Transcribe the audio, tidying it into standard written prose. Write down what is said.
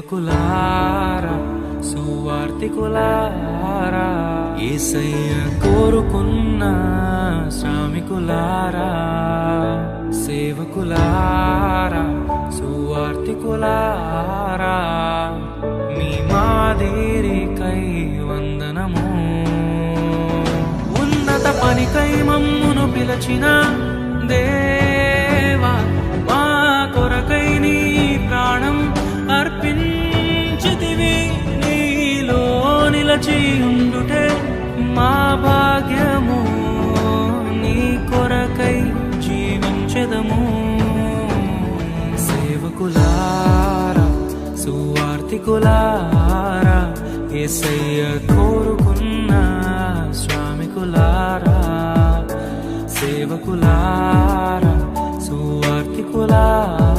సేవకులారా సువార్తికులారా యేసయ్య కోరుకున్న శ్రామికులారా సేవకులారా సువార్తికులారా మీ మాదిరికై వందనము ఉన్నత పనికై మమ్మును పిలచిన దేవా మా కొరకై నీ ప్రాణం అర్పించితివి నీలో నిలచి ఉండుటే మా భాగ్యము నీ కొరకై జీవించెదము సేవకులారా సువార్తికులారా యేసయ్య కోరుకున్న శ్రామికులారా సేవకులారా సువార్తికులారా